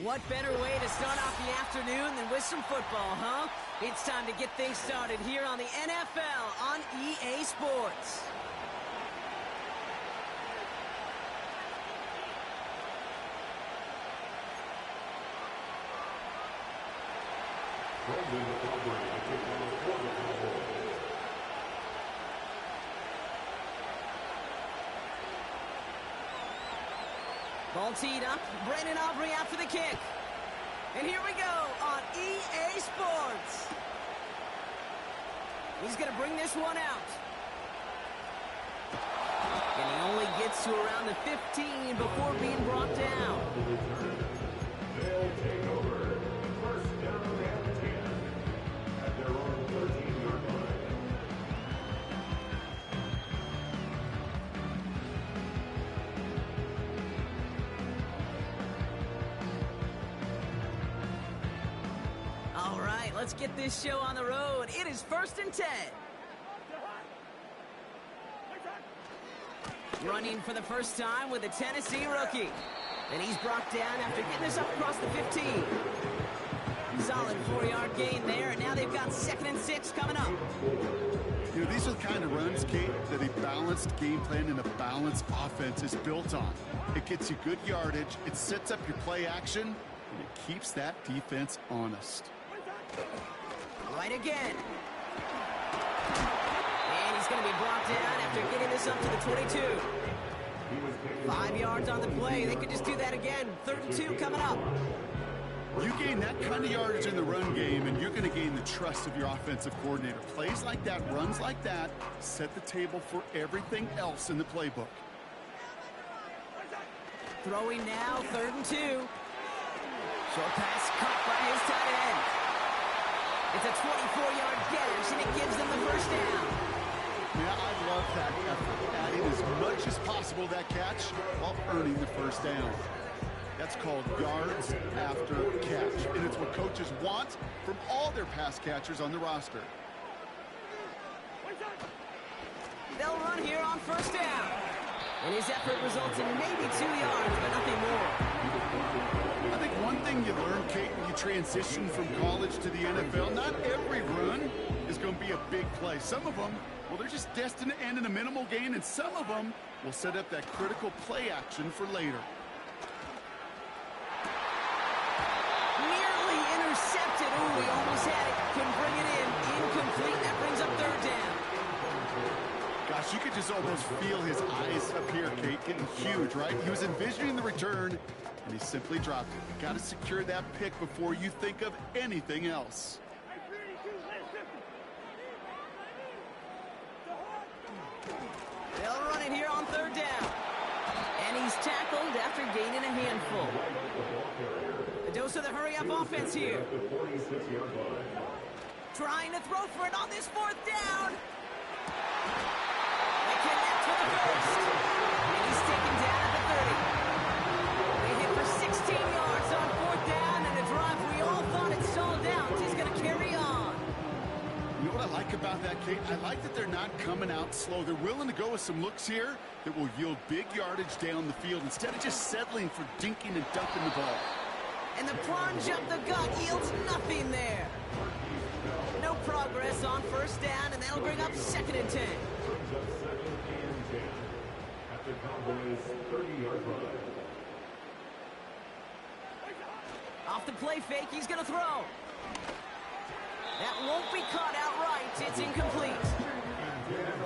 What better way to start off the afternoon than with some football, huh? It's time to get things started here on the NFL on EA Sports. Ball teed up. Brandon Aubrey out for the kick. And here we go on EA Sports. He's going to bring this one out. And he only gets to around the 15 before being brought down. They'll take over. First down and 10 at their own 13-yard line. All right, let's get this show on the road. It is 1st and 10. Running for the first time with a Tennessee rookie. And he's brought down after getting this up across the 15. Solid 4-yard gain there, and now they've got 2nd and 6 coming up. You know, these are the kind of runs, Kate, that a balanced game plan and a balanced offense is built on. It gets you good yardage, it sets up your play action, and it keeps that defense honest. Right again. And he's going to be brought down after getting this up to the 22. 5 yards on the play. They could just do that again. 3rd and 2 coming up. You gain that kind of yardage in the run game, and you're going to gain the trust of your offensive coordinator. Plays like that, runs like that, set the table for everything else in the playbook. Throwing now, 3rd and 2. Short pass caught by his tight end. It's a 24-yard catch, and it gives them the first down. Yeah, I love that effort, adding as much as possible that catch while earning the first down. That's called yards after catch, and it's what coaches want from all their pass catchers on the roster. They'll run here on 1st down. And his effort results in maybe 2 yards, but nothing more. I think one thing you learn, Kate, when you transition from college to the NFL, not every run is going to be a big play. Some of them, well, they're just destined to end in a minimal gain, and some of them will set up that critical play action for later. Nearly intercepted. Ooh, he almost had it. Couldn't bring it in. Incomplete. That brings up 3rd down. Gosh, you could just almost feel his eyes up here, Kate, getting huge, right? He was envisioning the return, and he simply dropped it. You got to secure that pick before you think of anything else. They'll run it here on 3rd down. And he's tackled after gaining a handful. A dose of the hurry-up offense here. Trying to throw for it on this 4th down. They connect for the first. And he's taken down at the 30. They hit for 16 yards on 4th down, and a drive we all thought it stalled out. He's going to carry on. You know what I like about that, Kate? I like that they're not coming out slow. They're willing to go with some looks here that will yield big yardage down the field instead of just settling for dinking and dunking the ball. And the plunge up the gut yields nothing there. No progress on 1st down, and that'll bring up 2nd and 10. At the Cowboys' 30-yard line. Off the play fake, he's going to throw. That won't be caught outright. It's incomplete.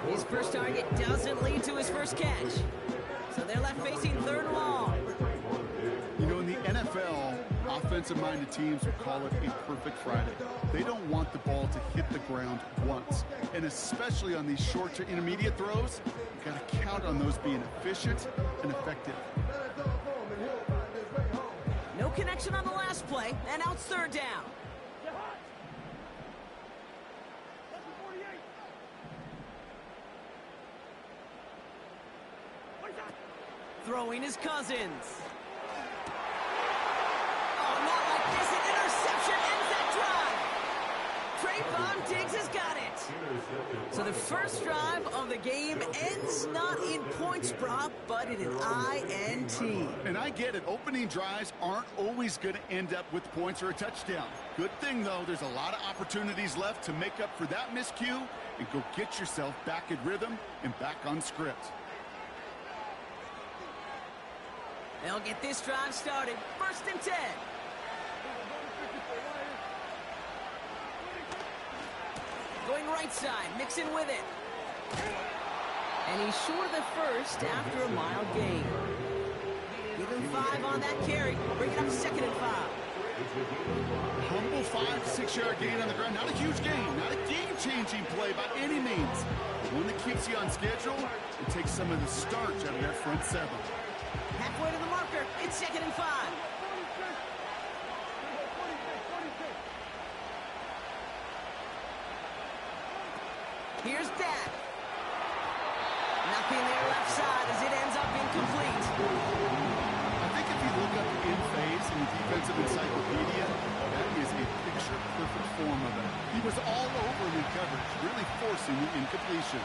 His first target doesn't lead to his first catch. So they're left facing 3rd and long. You know, in the NFL, offensive-minded teams would call it a perfect Friday. They don't want the ball to hit the ground once. And especially on these short to intermediate throws, you've got to count on those being efficient and effective. No connection on the last play, and now it's 3rd down. Throwing his Cousins. Oh, not like this. An interception ends that drive. Trayvon Diggs has got it. So the first drive of the game ends not in points, Brock, but in an INT. And I get it. Opening drives aren't always going to end up with points or a touchdown. Good thing, though, there's a lot of opportunities left to make up for that miscue and go get yourself back in rhythm and back on script. They'll get this drive started. 1st and 10. Going right side, mixing with it. And he's short of the first after a mild gain. Give him 5 on that carry. Bring it up 2nd and 5. Humble 5 to 6 yard gain on the ground. Not a huge gain. Not a game-changing play by any means. One that keeps you on schedule and takes some of the starch out of that front 7. Halfway to the marker. It's 2nd and 5. Here's Dak. Nothing there left side as it ends up incomplete. I think if you look up in phase in the defensive encyclopedia, that is a picture-perfect form of it. He was all over him in coverage, really forcing the incompletion.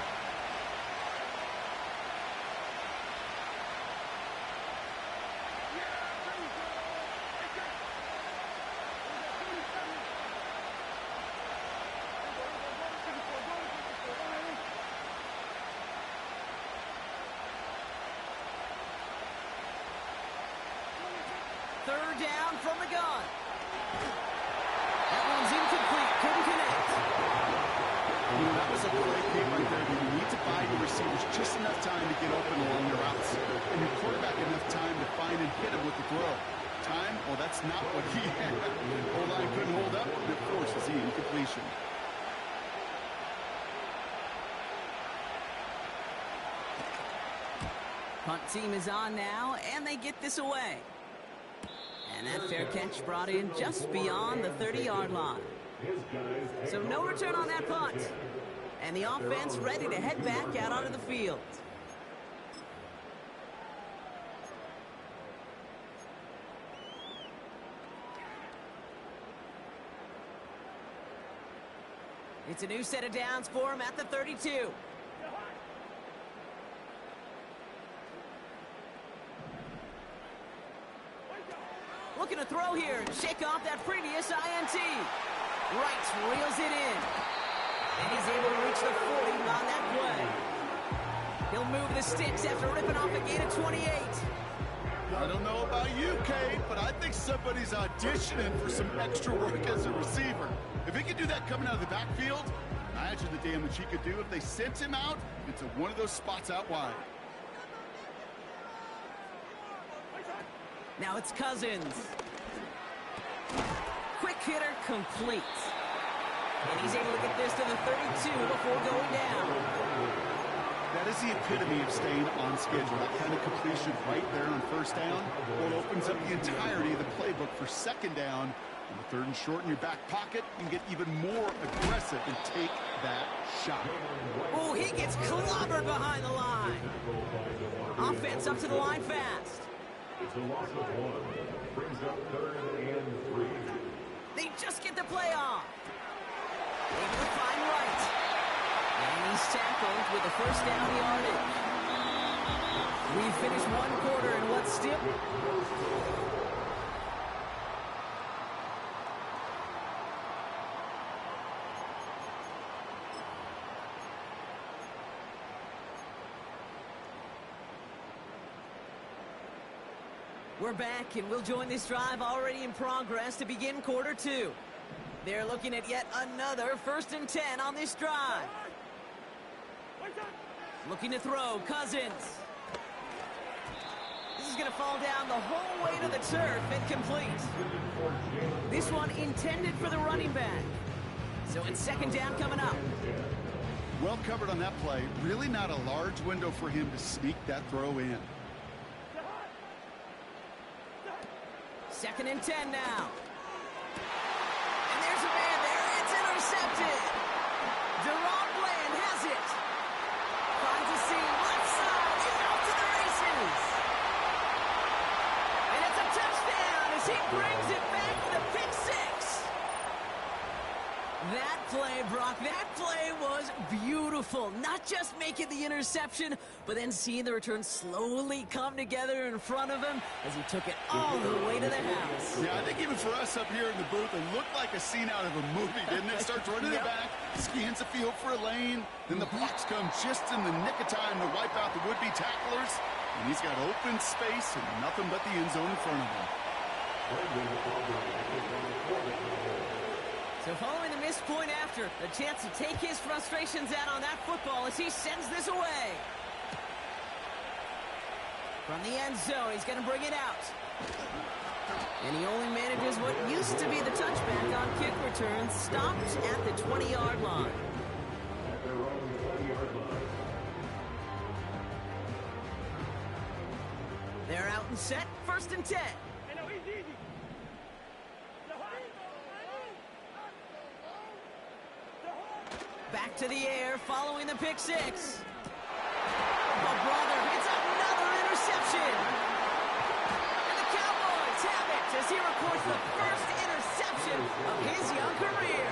Third down from the gun. That one's incomplete. Couldn't connect. That was a play game right there. You need to buy your receivers just enough time to get open along their routes. And your quarterback enough time to find and hit him with the throw. Time? Well, that's not what he had. O-line couldn't hold up, and it forces the incompletion. Punt team is on now, and they get this away. And that fair catch brought in just beyond the 30-yard line. So no return on that punt. And the offense ready to head back out onto the field. It's a new set of downs for him at the 32. Looking to throw here and shake off that previous INT. Wright reels it in. And he's able to reach the 40 on that play. He'll move the sticks after ripping off a gain of 28. I don't know about you, Kate, but I think somebody's auditioning for some extra work as a receiver. If he could do that coming out of the backfield, imagine the damage he could do if they sent him out into one of those spots out wide. Now it's Cousins. Quick hitter complete. And he's able to get this to the 32 before going down. That is the epitome of staying on schedule. That kind of completion right there on 1st down. Well, it opens up the entirety of the playbook for 2nd down. On the 3rd and short in your back pocket, you can get even more aggressive and take that shot. Oh, he gets clobbered behind the line. Offense up to the line fast. It's a loss of 1. Brings up 3rd and 3. They just get the play off. Able to find Wright. And he's tackled with a 1st down yardage. We've finished 1 quarter in what's still... We're back, and we'll join this drive already in progress to begin quarter 2. They're looking at yet another 1st and 10 on this drive. Looking to throw, Cousins. This is going to fall down the whole way to the turf and complete. This one intended for the running back. So it's 2nd down coming up. Well covered on that play. Really not a large window for him to sneak that throw in. 2nd and 10 now. And there's a man there. It's intercepted. Deron Bland has it. Finds a seam left side. He's out to the races. And it's a touchdown as he brings it back with a pick 6. That play, Brock. That play was beautiful. Not just making the interception, but then seeing the return slowly come together in front of him as he took it all the way to the house. Yeah, I think even for us up here in the booth, it looked like a scene out of a movie, didn't it? Starts running it back, scans the field for a lane, then the blocks come just in the nick of time to wipe out the would-be tacklers, and he's got open space and nothing but the end zone in front of him. So following the missed point after, a chance to take his frustrations out on that football as he sends this away. From the end zone, he's going to bring it out. And he only manages what used to be the touchback on kick returns, stopped at the 20-yard line. At their own 20-yard line. They're out and set, 1st and 10. Back to the air, following the pick six. Oh, brother, it's another interception. And the Cowboys have it as he records the first interception of his young career.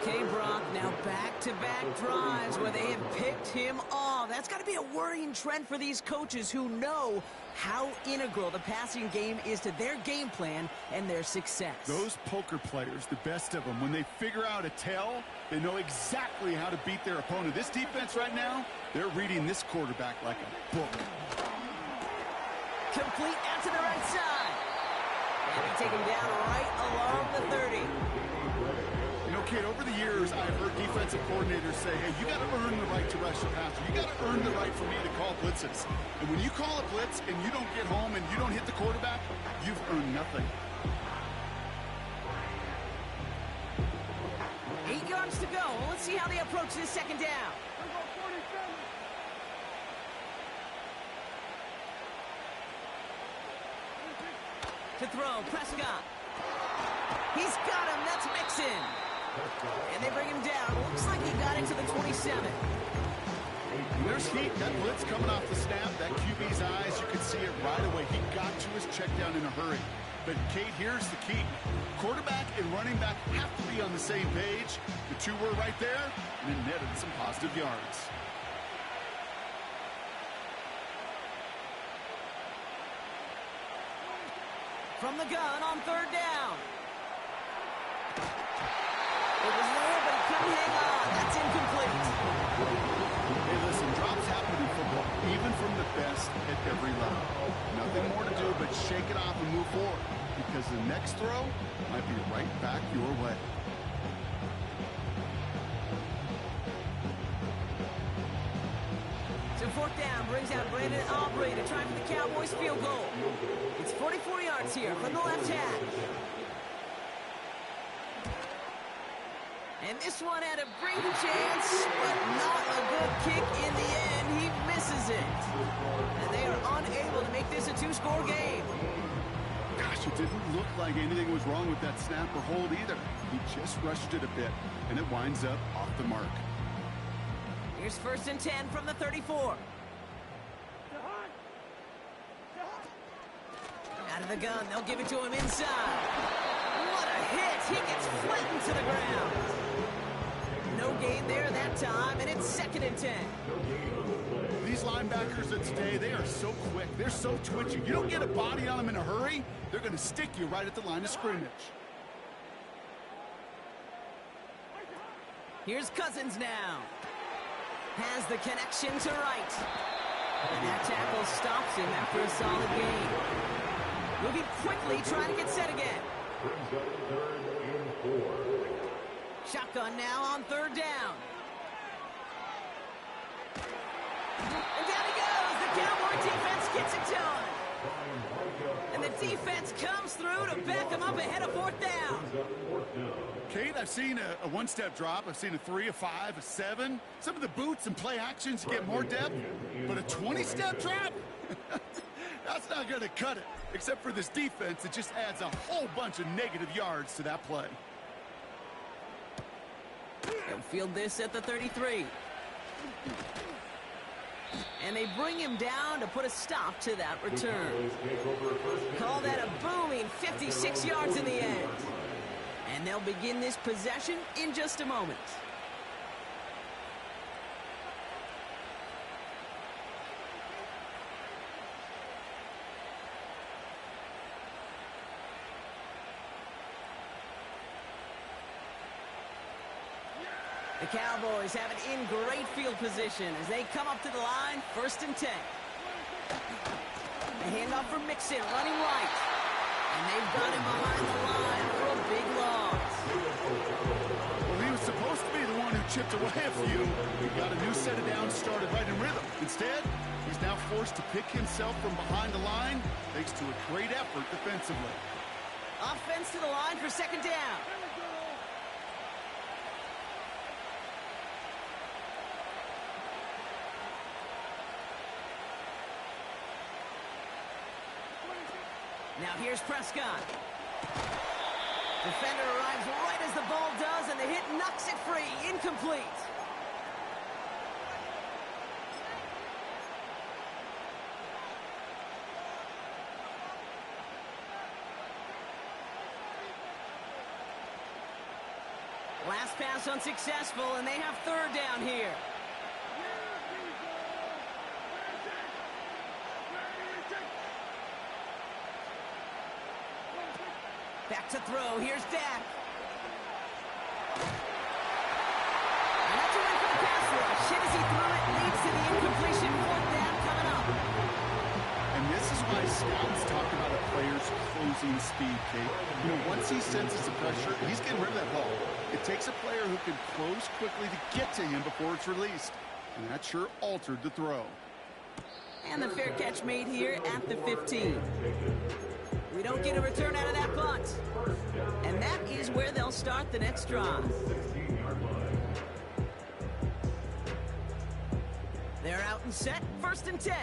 Okay, Brock, now back-to-back drives where they have picked him off. That's got to be a worrying trend for these coaches who know how integral the passing game is to their game plan and their success. Those poker players, the best of them, when they figure out a tell, they know exactly how to beat their opponent. This defense right now, they're reading this quarterback like a book. Complete out to the right side. And they take him down right along the 30. You know, kid, over the years, I've heard defensive coordinators say, hey, you got to earn the right to rush the passer. You got to earn the right for me to call blitzes. And when you call a blitz and you don't get home and you don't hit the quarterback, you've earned nothing. 8 yards to go. Let's see how they approach this 2nd down. To throw, Prescott. He's got him. That's Mixon. And they bring him down. Looks like he got into the 27. There's heat. That blitz coming off the snap. That QB's eyes, you could see it right away. He got to his check down in a hurry. But, Kate, here's the key. Quarterback and running back have to be on the same page. The two were right there, and it netted some positive yards. From the gun on 3rd down. It was there, but he couldn't hang on. That's incomplete. Hey, listen, drops happen in football, even from the best at every level. Nothing more to do but shake it off and move forward, because the next throw might be right back your way. So 4th down brings out Brandon Aubrey to try for the Cowboys field goal. It's 44 yards here from the left hash. And this one had a great chance, but not a good kick in the end. He misses it. And they are unable to make this a 2-score game. Gosh, it didn't look like anything was wrong with that snap or hold either. He just rushed it a bit, and it winds up off the mark. Here's 1st and 10 from the 34. Out of the gun, they'll give it to him inside. What a hit! He gets flattened to the ground. No gain there that time, and it's 2nd and 10. These linebackers of today, they are so quick. They're so twitchy. You don't get a body on them in a hurry, they're going to stick you right at the line of scrimmage. Here's Cousins now. Has the connection to right. And that tackle stops him after a solid gain. Moving quickly, trying to get set again. Brings up 3rd and 4. Shotgun now on 3rd down. And down he goes. The Cowboy defense gets it done. And the defense comes through to back them up ahead of 4th down. Kate, I've seen a one-step drop. I've seen a 3, a 5, a 7. Some of the boots and play actions get more depth. But a 20-step drop? That's not going to cut it. Except for this defense, it just adds a whole bunch of negative yards to that play. They'll field this at the 33. And they bring him down to put a stop to that return. Call that a booming 56 yards in the end. And they'll begin this possession in just a moment. The Cowboys have it in great field position as they come up to the line, 1st and 10. A handoff from Mixon, running right. And they've got him behind the line for a big loss. Well, he was supposed to be the one who chipped away a few. He got a new set of downs started right in rhythm. Instead, he's now forced to pick himself from behind the line thanks to a great effort defensively. Offense to the line for 2nd down. Now here's Prescott. Defender arrives right as the ball does, and the hit knocks it free. Incomplete. Last pass unsuccessful, and they have 3rd down here. Back to throw. Here's Dak. And that's a win for the pass rush. Hit as he threw it leads to the incompletion. 4th down coming up. And this is why scouts talk about a player's closing speed, Kate. You know, once he senses the pressure, he's getting rid of that ball. It takes a player who can close quickly to get to him before it's released. And that sure altered the throw. And the fair catch made here at the 15. We don't get a return out of that punt. And that is where they'll start the next drive. They're out and set, 1st and 10.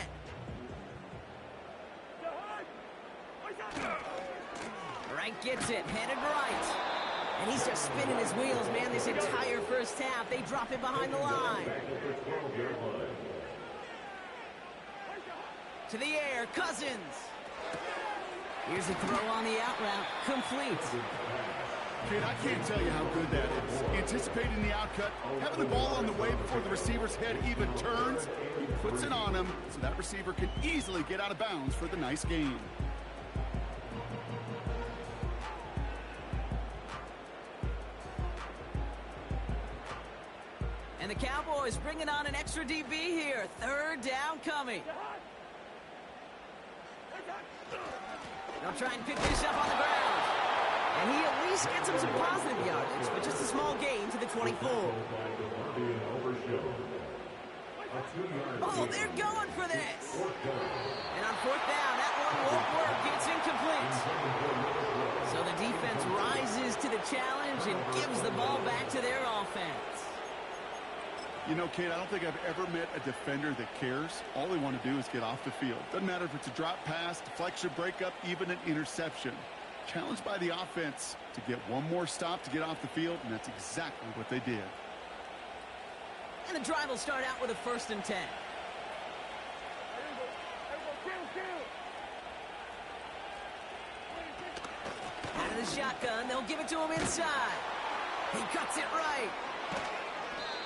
Wright gets it, headed right. And he's just spinning his wheels, man, this entire 1st half. They drop it behind the line. To the air, Cousins. Here's a throw on the out route, complete. Kid, I can't tell you how good that is. Anticipating the outcut, having the ball on the way before the receiver's head even turns, he puts it on him so that receiver can easily get out of bounds for the nice gain. And the Cowboys bringing on an extra DB here. 3rd down coming. They'll try and pick this up on the ground. And he at least gets him some positive yardage, but just a small gain to the 24. Oh, they're going for this. And on 4th down, that one won't work. It's incomplete. So the defense rises to the challenge and gives the ball back to their offense. You know, Kate, I don't think I've ever met a defender that cares. All they want to do is get off the field. Doesn't matter if it's a drop pass, deflection, breakup, even an interception. Challenged by the offense to get one more stop to get off the field, and that's exactly what they did. And the drive will start out with a 1st and 10. Out of the shotgun, they'll give it to him inside. He cuts it right.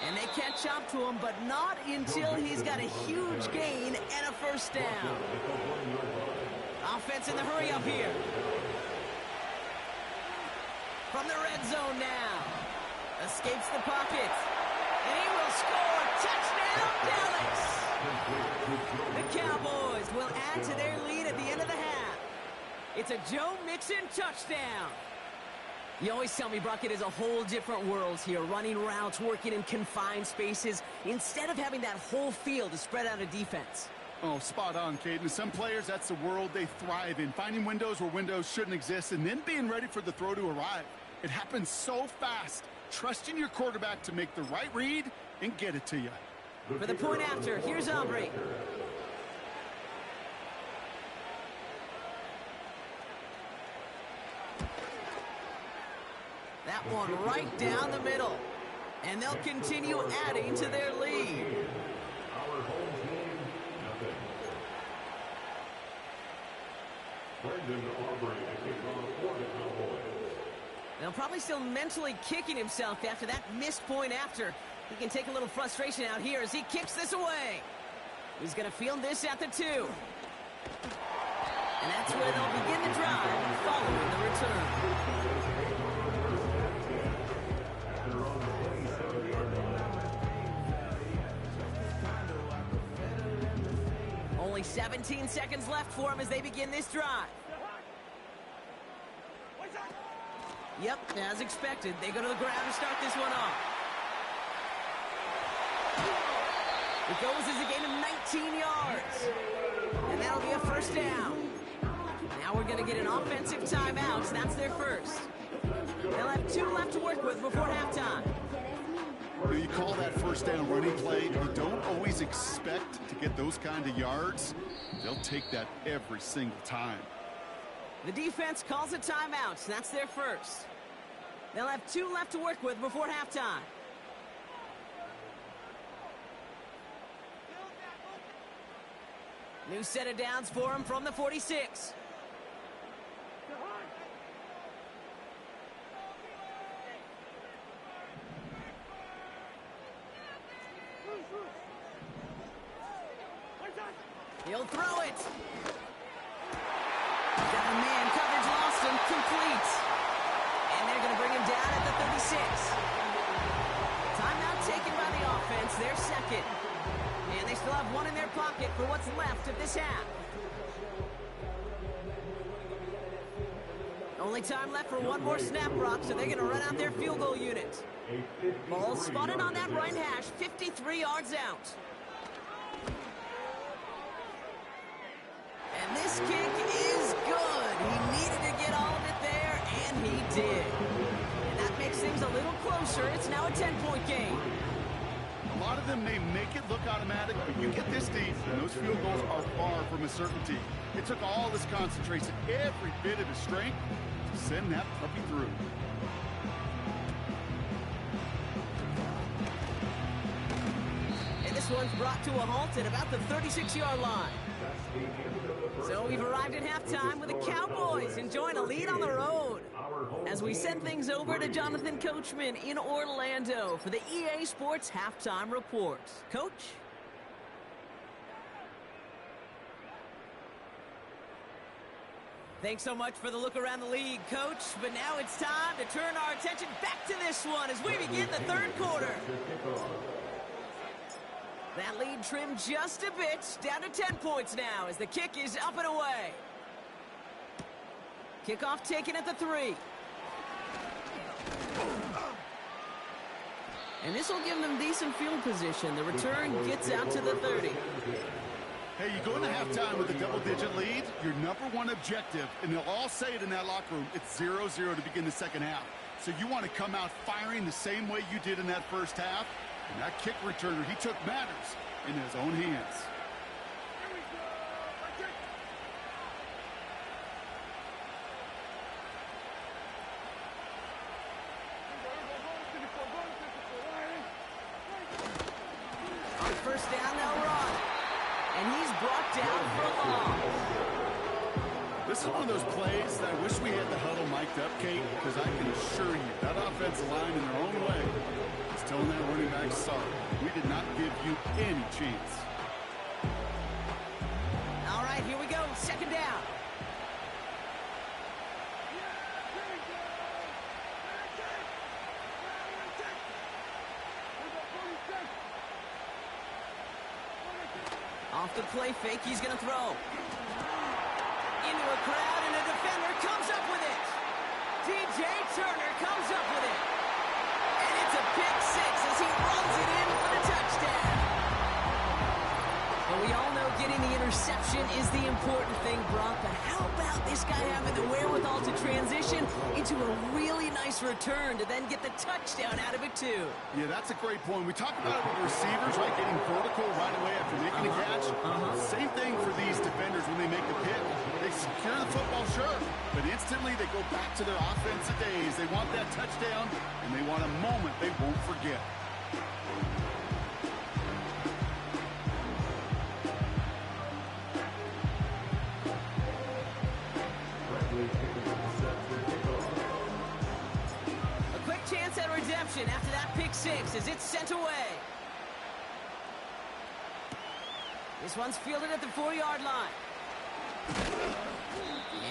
And they catch up to him, but not until he's got a huge gain and a 1st down. Offense in the hurry up here. From the red zone now. Escapes the pocket. And he will score. Touchdown, Dallas. The Cowboys will add to their lead at the end of the half. It's a Joe Mixon touchdown. You always tell me, Brock, it is a whole different world here, running routes, working in confined spaces, instead of having that whole field to spread out a defense. Oh, spot on, Caden. Some players, that's the world they thrive in, finding windows where windows shouldn't exist and then being ready for the throw to arrive. It happens so fast. Trusting your quarterback to make the right read and get it to you. For the point after, here's Aubrey. That one right down the middle. And they'll continue adding to their lead. Our home team, nothing. Brendan Aubrey to kick off for the Cowboys. Now probably still mentally kicking himself after that missed point after. He can take a little frustration out here as he kicks this away. He's going to field this at the 2. And that's where they'll begin the drive following the return. Only 17 seconds left for him as they begin this drive. Yep, as expected, they go to the ground to start this one off. It goes as a gain of 19 yards. And that'll be a first down. Now we're going to get an offensive timeout. That's their first. They'll have 2 left to work with before halftime. You call that first down running play. You don't always expect to get those kind of yards. They'll take that every single time. The defense calls a timeout. That's their first. They'll have 2 left to work with before halftime. New set of downs for him from the 46. He'll throw it. Got a man, coverage lost him, complete. And they're going to bring him down at the 36. Timeout taken by the offense, their second. And they still have 1 in their pocket for what's left of this half. Only time left for 1 more snap, Brock, so they're going to run out their field goal unit. Ball spotted on that right hash, 53 yards out. And this kick is good. He needed to get all of it there, and he did. And that makes things a little closer. It's now a 10-point game. A lot of them may make it look automatic, but you get this deep, and those field goals are far from a certainty. It took all this concentration, every bit of his strength, to send that puppy through. And this one's brought to a halt at about the 36-yard line. So we've arrived at halftime with the Cowboys enjoying a lead on the road. As we send things over to Jonathan Coachman in Orlando for the EA Sports Halftime Report. Coach? Thanks so much for the look around the league, Coach. But now it's time to turn our attention back to this one as we begin the third quarter. That lead trimmed just a bit, down to 10 points now as the kick is up and away. Kickoff taken at the 3. And this will give them decent field position. The return gets out to the 30. Hey, you go into halftime with a double-digit lead, your #1 objective, and they'll all say it in that locker room, it's 0-0 to begin the second half. So you want to come out firing the same way you did in that first half. And that kick returner, he took matters in his own hands. On first down, they'll run. And he's brought down for a loss. This is one of those plays that I wish we had the huddle mic'd up, Kate, because I can assure you that offensive line in their own way is telling that running back, sorry, we did not give you any chance. All right, here we go, second down. Off the play fake, he's going to throw. Into a crowd, and a defender comes up with it. DJ Turner comes up with it. And it's a pick 6 as he runs it in for the touchdown. Well, we all know getting the interception is the important thing, Brock, but how about this guy having the wherewithal to transition into a really nice return to then get the touchdown out of it, too? Yeah, that's a great point. We talk about it with receivers, right, getting vertical right away after making a catch. Same thing for these defenders when they make the pick. They secure the football, sure, but instantly they go back to their offensive days. They want that touchdown, and they want a moment they won't forget. 6 as it's sent away. This one's fielded at the 4-yard line.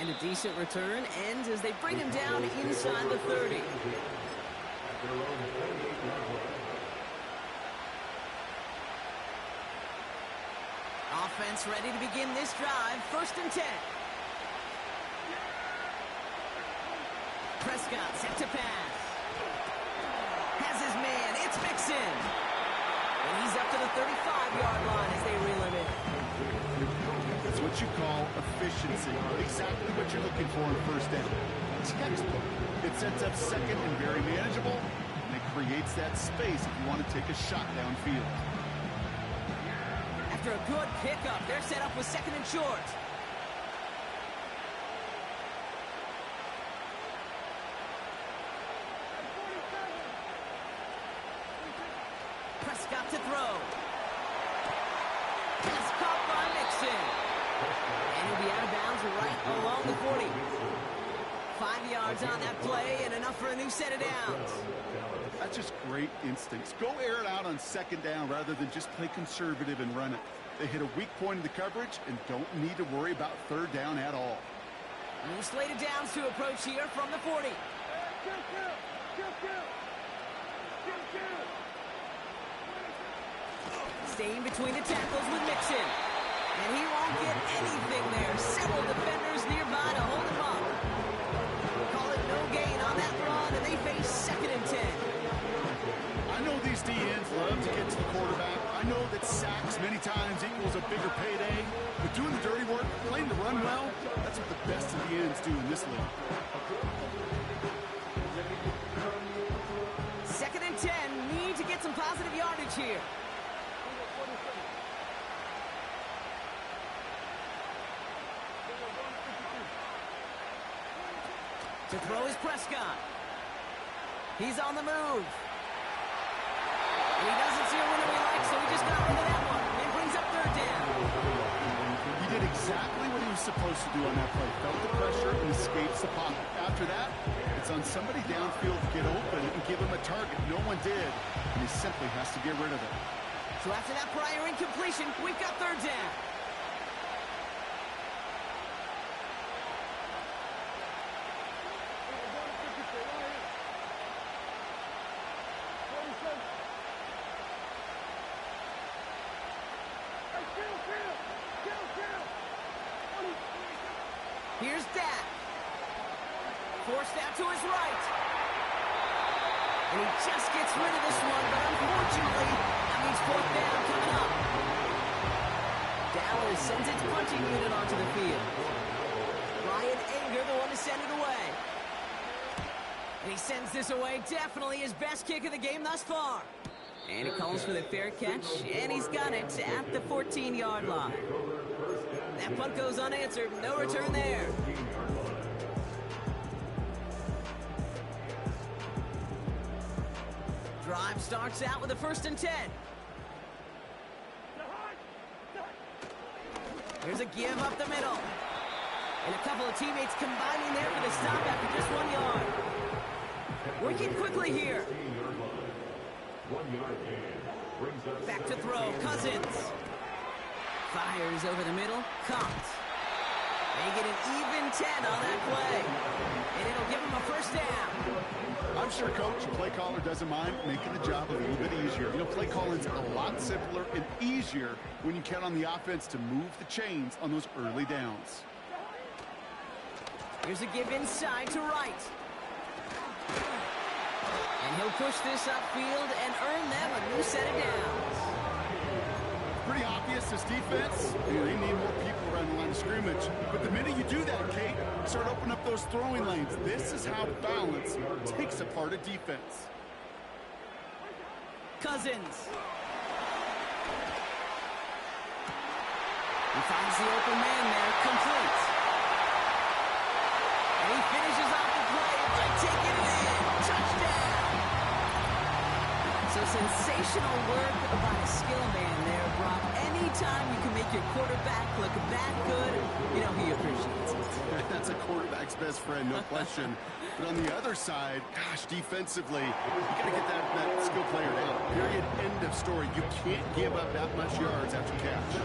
And a decent return ends as they bring him down inside the 30. Offense ready to begin this drive. 1st and 10. Prescott set to pass. Has his man. It's Mixon. And he's up to the 35-yard line as they reel him in. That's what you call efficiency. Exactly what you're looking for in 1st down. Textbook. It sets up 2nd and very manageable, and it creates that space if you want to take a shot downfield. After a good pickup, they're set up with 2nd and short. Prescott to throw. Pass caught by Mixon. And he'll be out of bounds right along the 40. 5 yards on that play and enough for a new set of downs. That's just great instincts. Go air it out on 2nd down rather than just play conservative and run it. They hit a weak point in the coverage and don't need to worry about 3rd down at all. New slate of downs to approach here from the 40. Staying between the tackles with Mixon. And he won't get anything there. Several defenders nearby to hold him up. Call it no gain on that run, and they face 2nd and 10. I know these D-ends love to get to the quarterback. I know that sacks many times equals a bigger payday. But doing the dirty work, playing the run well, that's what the best of the ends do in this league. 2nd and 10. Need to get some positive yardage here. To throw is Prescott. He's on the move. And he doesn't see a winner he likes, so he just got rid of that one. And brings up 3rd down. He did exactly what he was supposed to do on that play. Felt the pressure and escapes the pocket. After that, it's on somebody downfield to get open and give him a target. No one did, and he simply has to get rid of it. So after that prior incompletion, we've got 3rd down. Here's Dak. Forced out to his right. And he just gets rid of this one, but unfortunately, that means 4th down coming up. Dallas sends its punching unit onto the field. Ryan Anger, the one to send it away. And he sends this away, definitely his best kick of the game thus far. And he calls for the fair catch, and he's got it at the 14-yard line. That punt goes unanswered. No return there. Drive starts out with a 1st and 10. Here's a give up the middle. And a couple of teammates combining there for the stop after just 1 yard. Working quickly here. Back to throw. Cousins. Fires over the middle. Caught. They get an even 10 on that play. And it'll give them a 1st down. I'm sure Coach, the play caller, doesn't mind making the job a little bit easier. You know, play calling's a lot simpler and easier when you count on the offense to move the chains on those early downs. Here's a give inside to right. And he'll push this upfield and earn them a new set of downs. Pretty obvious, this defense, they need more people around the line of scrimmage. But the minute you do that, Kate, start opening up those throwing lanes. This is how balance takes apart a defense. Cousins. He finds the open man there, complete. And he finishes off the play by taking it in. Touchdown! So sensational work by a skill man there, Brock. Anytime you can make your quarterback look that good, you know he appreciates it. That's a quarterback's best friend, no question. But on the other side, gosh, defensively, you got to get that skill player down. Period. End of story. You can't give up that much yards after catch.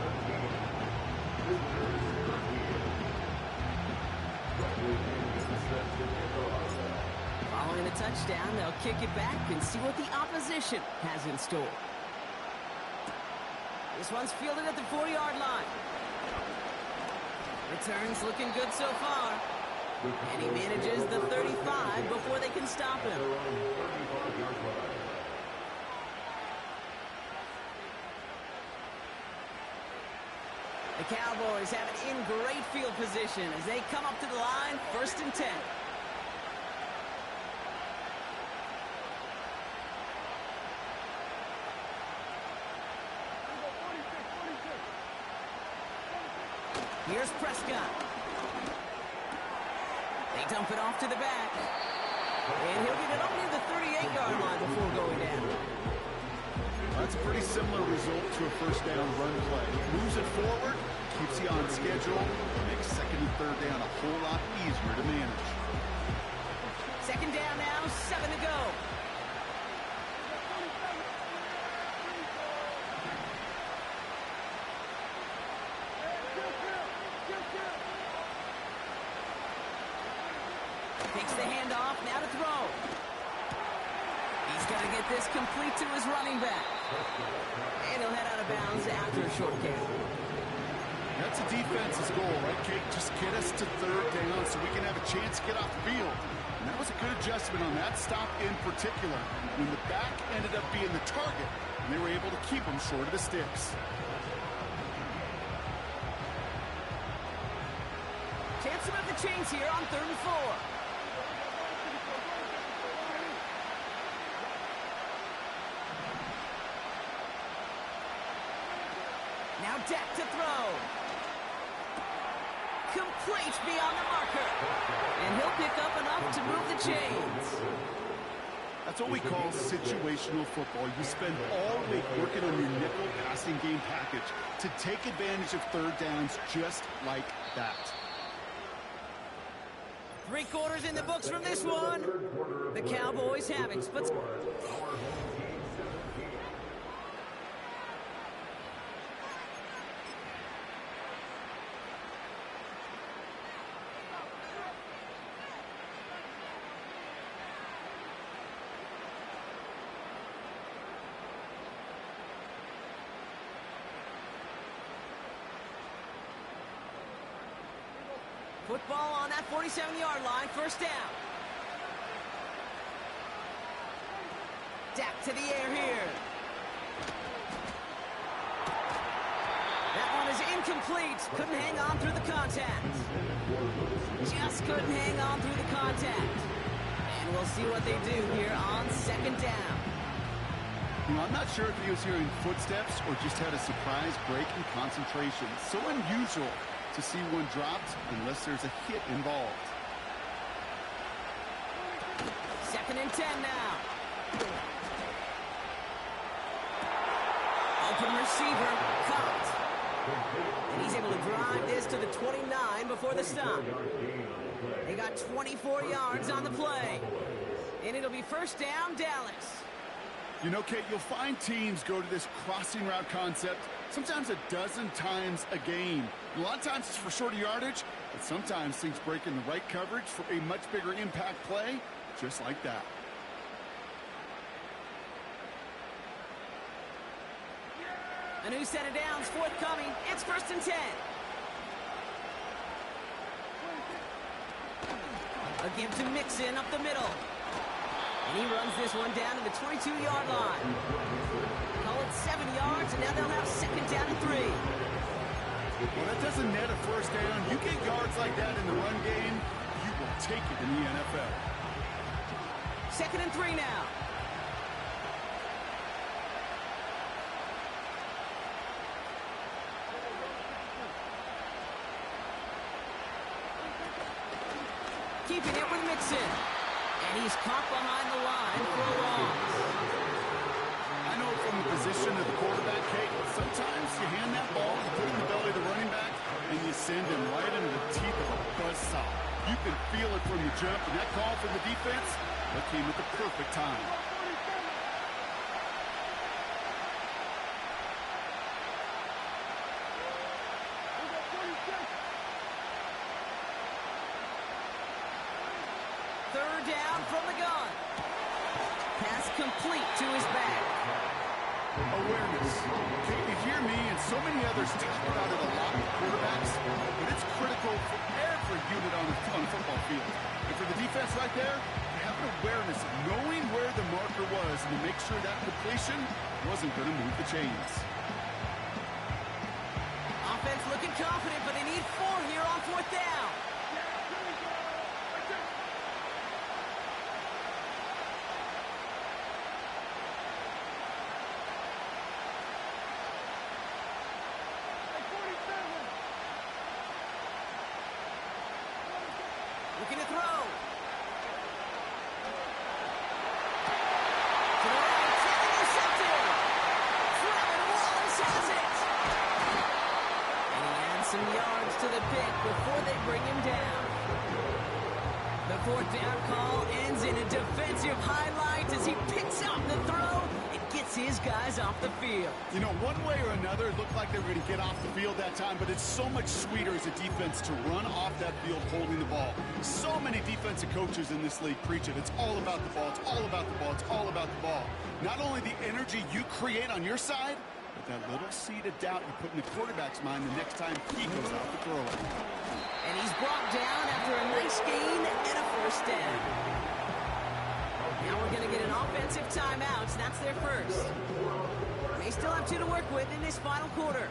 Following the touchdown, they'll kick it back and see what the opposition has in store. This one's fielded at the 4-yard line. Returns looking good so far. And he manages the 35 before they can stop him. The Cowboys have it in great field position as they come up to the line, 1st and 10. Here's Prescott. They dump it off to the back. And he'll get it up near the 38-yard line before going down. That's a pretty similar result to a first down run play. Moves it forward, keeps you on schedule, makes 2nd and 3rd down a whole lot easier to manage. 2nd down now, 7 to go. Takes the handoff, now to throw. He's got to get this complete to his running back. And he'll head out of bounds after a short gain. That's a defense's goal, right, Kate? Just get us to 3rd down so we can have a chance to get off the field. And that was a good adjustment on that stop in particular, when the back ended up being the target, and they were able to keep him short of the sticks. Chance to move the chains here on 3rd and 4. Now Dak to throw. Complete beyond the marker. And he'll pick up enough to move the chains. That's what we call situational football. You spend all week working on your nickel passing game package to take advantage of 3rd downs just like that. 3 quarters in the books from this one. The Cowboys have it. But football on that 47-yard line, 1st down. Dak to the air here. That one is incomplete. Couldn't hang on through the contact. Just couldn't hang on through the contact. And we'll see what they do here on 2nd down. You know, I'm not sure if he was hearing footsteps or just had a surprise break in concentration. So unusual to see one dropped unless there's a hit involved. 2nd and 10 now. Open receiver, caught. And he's able to drive this to the 29 before the stop. They got 24 yards on the play. And it'll be 1st down, Dallas. You know, Kate, you'll find teams go to this crossing route concept sometimes a dozen times a game. A lot of times it's for shorter yardage, but sometimes things break in the right coverage for a much bigger impact play, just like that. A new set of downs forthcoming. It's 1st and 10. A give to Mixon up the middle. And he runs this one down to the 22-yard line. Call it 7 yards, and now they'll have 2nd down and 3. Well, that doesn't net a 1st down. You get yards like that in the run game, you will take it in the NFL. 2nd and 3 now. Keeping it with Mixon. And he's caught behind the line for a loss. position of the quarterback, Kate. Sometimes you hand that ball, you put it in the belly of the running back, and you send him right into the teeth of a buzzsaw. You can feel it from the jump, and that call from the defense, that came at the perfect time. Third down from the gun. Pass complete to his back. Awareness. Kate, you hear me and so many others talk about it a lot with quarterbacks, but it's critical for every unit on the football field. And for the defense right there, to have an awareness of knowing where the marker was and to make sure that completion wasn't going to move the chains. Offense looking confident, but they need 4 here on 4th down. Looking to throw. To the right, and intercepted. Trevor Wallace has it. And he adds some yards to the pick before they bring him down. The 4th down call ends in a defensive highlight as he picks up the throw and gets his guys off the field. You know, one way or another, it looked like they were going to get off the field that time, but it's so much sweeter as a defense to run off that field holding the ball. So many defensive coaches in this league preach it. It's all about the ball. It's all about the ball. It's all about the ball. Not only the energy you create on your side, but that little seed of doubt you put in the quarterback's mind the next time he goes out to throw it. And he's brought down after a nice gain and a 1st down. Now we're going to get an offensive timeout. That's their first. They still have 2 to work with in this final quarter.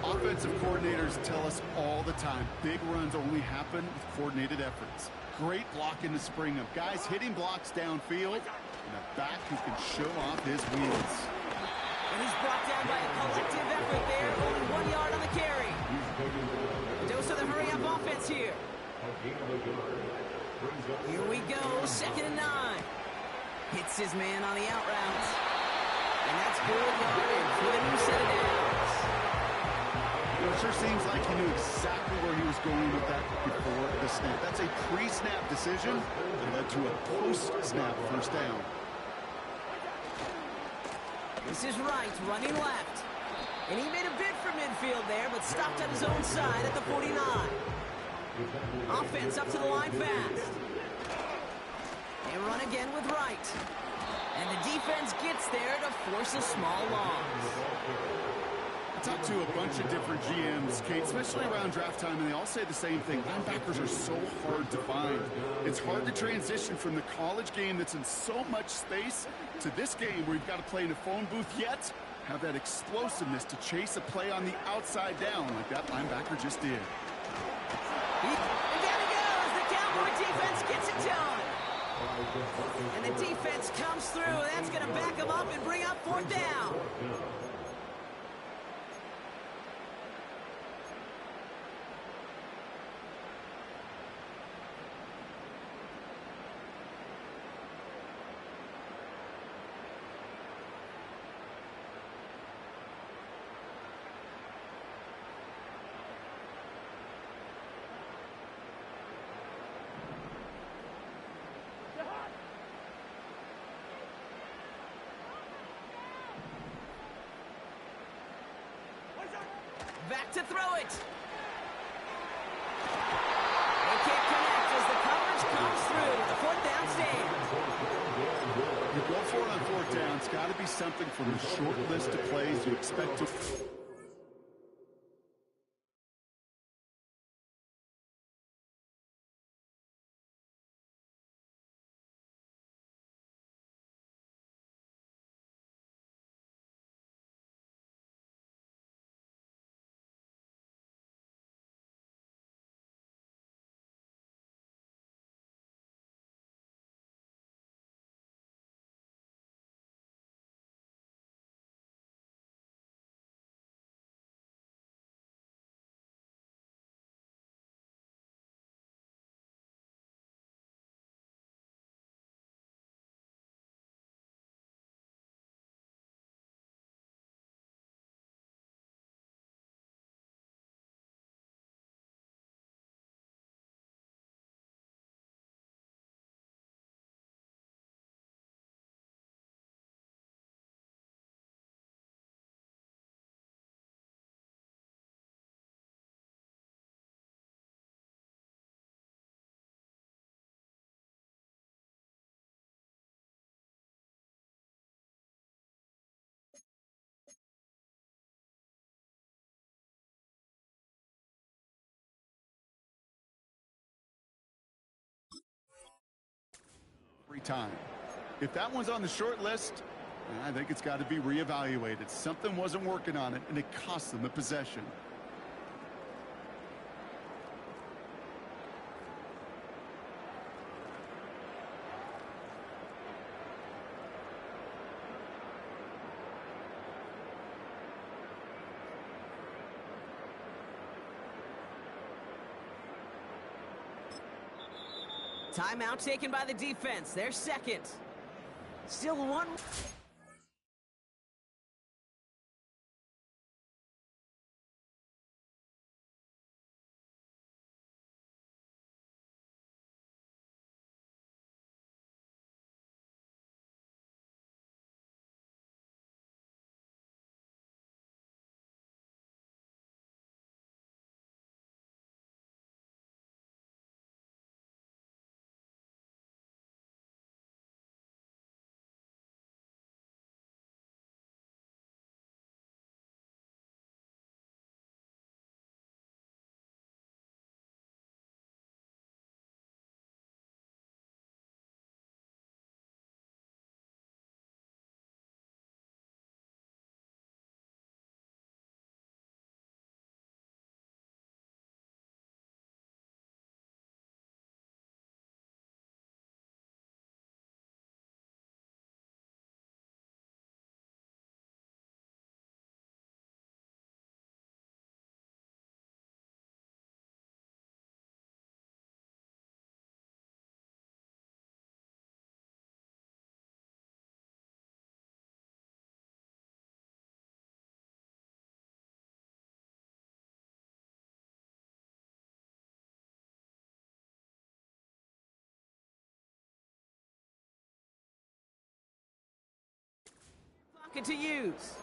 Offensive coordinators tell us all the time, big runs only happen with coordinated efforts. Great block in the spring of guys hitting blocks downfield and a back who can show off his wheels. And he's brought down by a collective effort there, only 1 yard on the carry. A dose of the hurry-up offense here. Here we go, 2nd and 9. Hits his man on the out route. And that's good yardage with a new set of downs. It sure seems like he knew exactly where he was going with that before the snap. That's a pre-snap decision that led to a post-snap 1st down. This is Wright running left. And he made a bid for midfield there, but stopped on his own side at the 49. Offense up to the line fast. They run again with Wright. And the defense gets there to force a small loss. I talked to a bunch of different GMs, Kate, especially around draft time, and they all say the same thing. Linebackers are so hard to find. It's hard to transition from the college game that's in so much space to this game where you've got to play in a phone booth yet have that explosiveness to chase a play on the outside down like that linebacker just did. And down he goes. The Cowboy defense gets it done. And the defense comes through. That's going to back him up and bring up 4th down. Back to throw it. They can't connect as the coverage comes through. The 4th down stands. You go for it on 4th down. It's got to be something from the short list of plays you expect to time. If that one's on the short list, I think it's got to be reevaluated. Something wasn't working on it, and it cost them the possession. Timeout taken by the defense. Their second. Still one. To use.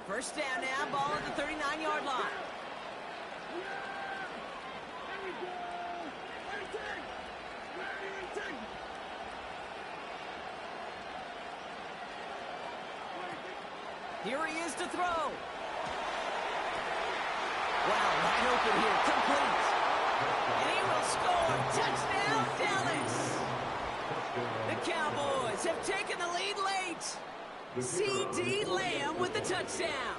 First down now, ball at the 39-yard line. Here he is to throw. Wow, wide open here, complete. And he will score. Touchdown, Dallas. The Cowboys have taken the lead late. C.D. Lamb with the touchdown.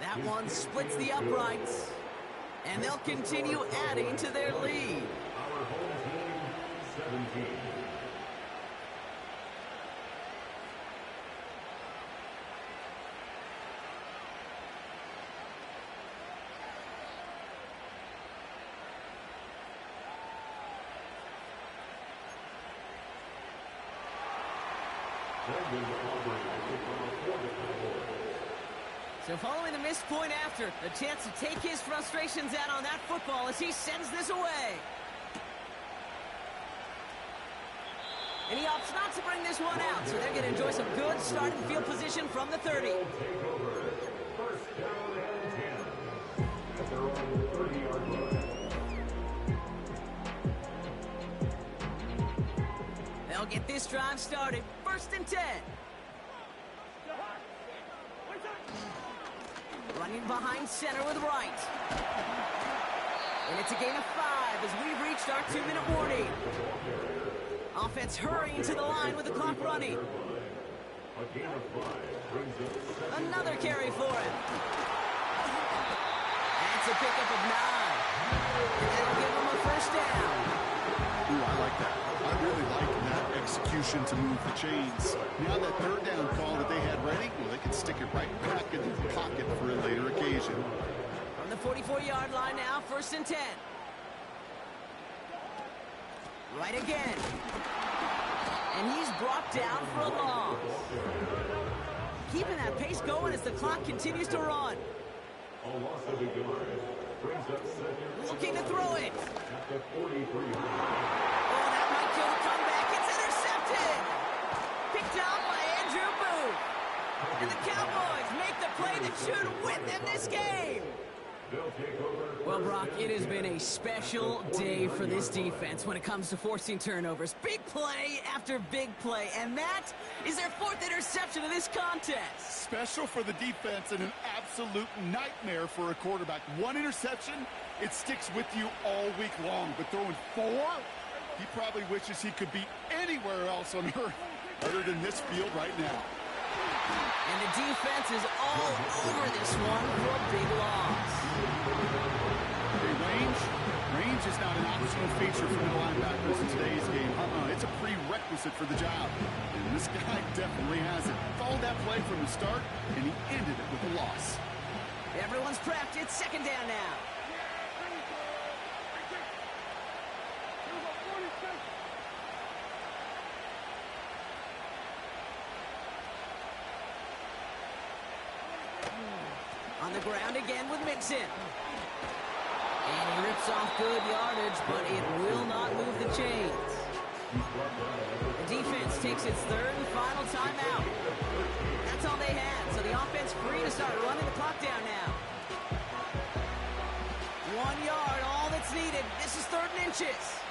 That one splits the uprights. And they'll continue adding to their lead. Our home team, 17. So following the missed point after, a chance to take his frustrations out on that football as he sends this away. And he opts not to bring this one out, so they're going to enjoy some good starting field position from the 30. First down and 10 at their own 30-yard line. They'll get this drive started. First and 10. Running behind center with Wright. And it's a gain of 5 as we've reached our 2-minute warning. Offense hurrying to the line with the clock running. Another carry for him. That's a pickup of 9. And that'll give him a first down. Ooh, I like that. I really like that execution to move the chains. Now that third down call that they had ready, well, they can stick it right back into the pocket for a later occasion. From the 44-yard line now, first and 10. Right again. And he's brought down for a loss. Keeping that pace going as the clock continues to run. Looking to throw it. Oh, that might kill the comeback. It's intercepted. Picked out by Andrew Booth. should win them this game. Well, Brock, it has been a special day for this defense when it comes to forcing turnovers. Big play after big play, and that is their 4th interception of this contest. Special for the defense and an absolute nightmare for a quarterback. 1 interception, it sticks with you all week long, but throwing 4, he probably wishes he could be anywhere else on earth other than this field right now. And the defense is all over this one for a big loss. Hey, range is not an optional feature for middle linebackers in today's game. It's a prerequisite for the job. And this guy definitely has it. Followed that play from the start, and he ended it with a loss. Everyone's prepped. It's 2nd down now. On the ground again with Mixon. And he rips off good yardage, but it will not move the chains. The defense takes its 3rd and final timeout. That's all they had, so the offense free to start running the clock down now. 1 yard, all that's needed. This is 3rd and inches.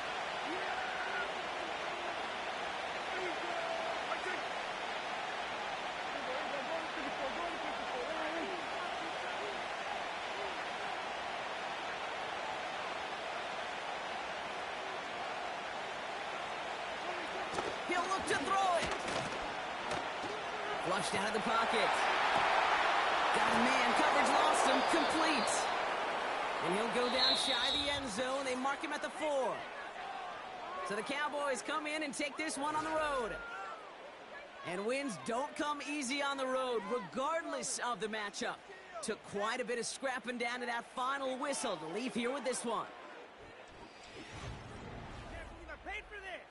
He'll look to throw it. Flushed out of the pocket. Got a man. Coverage lost him. Complete. And he'll go down shy of the end zone. They mark him at the 4. So the Cowboys come in and take this one on the road. And wins don't come easy on the road, regardless of the matchup. Took quite a bit of scrapping down to that final whistle to leave here with this one. Paid for this.